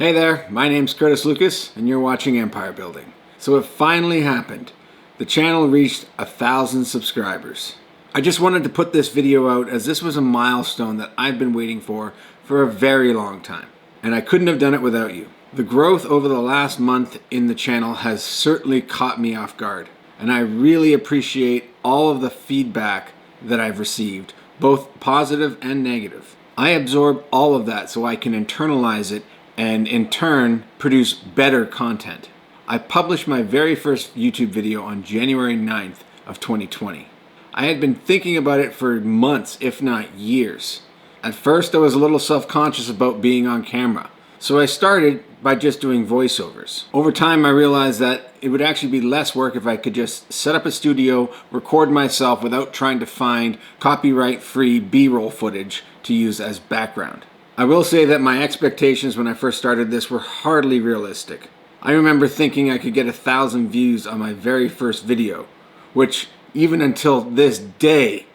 Hey there, my name's Curtis Lucas and you're watching Empire Building. So it finally happened. The channel reached 1,000 subscribers. I just wanted to put this video out as this was a milestone that I've been waiting for a very long time. And I couldn't have done it without you. The growth over the last month in the channel has certainly caught me off guard. And I really appreciate all of the feedback that I've received, both positive and negative. I absorb all of that so I can internalize it and in turn produce better content. I published my very first YouTube video on January 9th of 2020. I had been thinking about it for months, if not years. At first I was a little self-conscious about being on camera, so I started by just doing voiceovers. Over time I realized that it would actually be less work if I could just set up a studio, record myself without trying to find copyright-free B-roll footage to use as background. I will say that my expectations when I first started this were hardly realistic. I remember thinking I could get 1,000 views on my very first video, which even until this day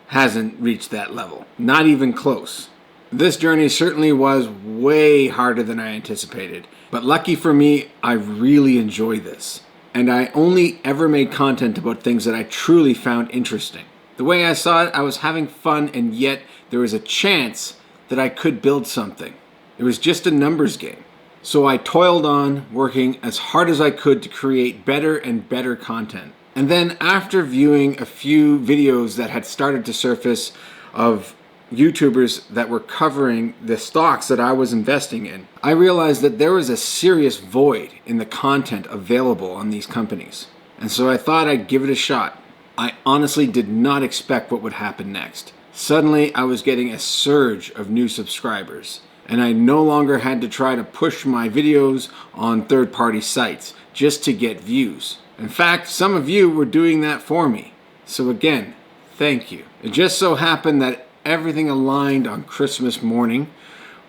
hasn't reached that level. Not even close. This journey certainly was way harder than I anticipated, but lucky for me, I really enjoy this. And I only ever made content about things that I truly found interesting. The way I saw it, I was having fun, and yet there was a chance that I could build something. It was just a numbers game. So I toiled on, working as hard as I could to create better and better content. And then after viewing a few videos that had started to surface of YouTubers that were covering the stocks that I was investing in, I realized that there was a serious void in the content available on these companies. And so I thought I'd give it a shot. I honestly did not expect what would happen next. Suddenly, I was getting a surge of new subscribers, and I no longer had to try to push my videos on third-party sites just to get views. In fact, some of you were doing that for me. So again, thank you. It just so happened that everything aligned on Christmas morning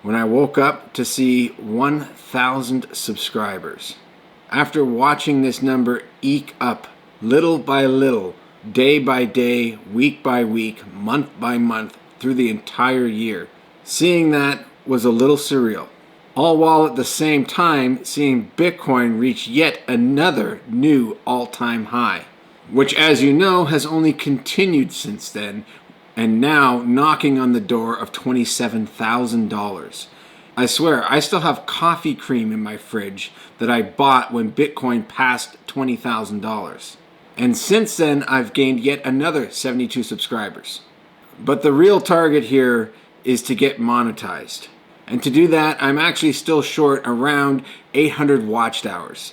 when I woke up to see 1,000 subscribers. After watching this number eke up little by little, day by day, week by week, month by month, through the entire year. Seeing that was a little surreal. All while at the same time seeing Bitcoin reach yet another new all-time high, which as you know has only continued since then, and now knocking on the door of $27,000. I swear, I still have coffee cream in my fridge that I bought when Bitcoin passed $20,000. And since then, I've gained yet another 72 subscribers. But the real target here is to get monetized. And to do that, I'm actually still short around 800 watched hours.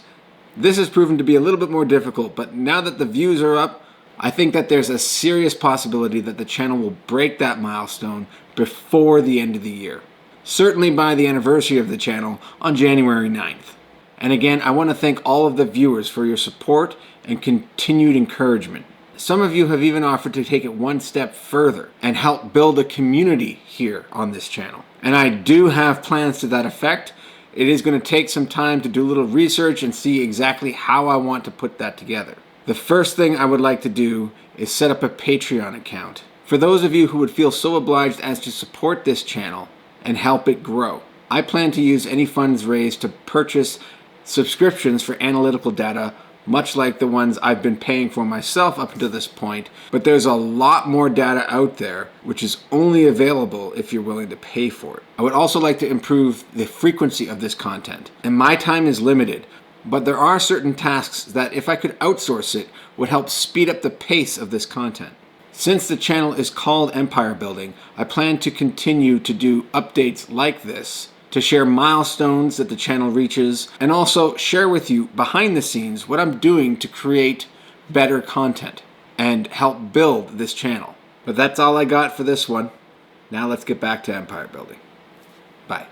This has proven to be a little bit more difficult, but now that the views are up, I think that there's a serious possibility that the channel will break that milestone before the end of the year. Certainly by the anniversary of the channel on January 9th. And again, I want to thank all of the viewers for your support and continued encouragement. Some of you have even offered to take it one step further and help build a community here on this channel. And I do have plans to that effect. It is going to take some time to do a little research and see exactly how I want to put that together. The first thing I would like to do is set up a Patreon account. For those of you who would feel so obliged as to support this channel and help it grow, I plan to use any funds raised to purchase subscriptions for analytical data, much like the ones I've been paying for myself up to this point, but there's a lot more data out there which is only available if you're willing to pay for it. I would also like to improve the frequency of this content, and my time is limited, but there are certain tasks that if I could outsource it would help speed up the pace of this content. Since the channel is called Empire Building, I plan to continue to do updates like this to share milestones that the channel reaches, and also share with you behind the scenes what I'm doing to create better content and help build this channel. But that's all I got for this one. Now let's get back to Empire Building. Bye.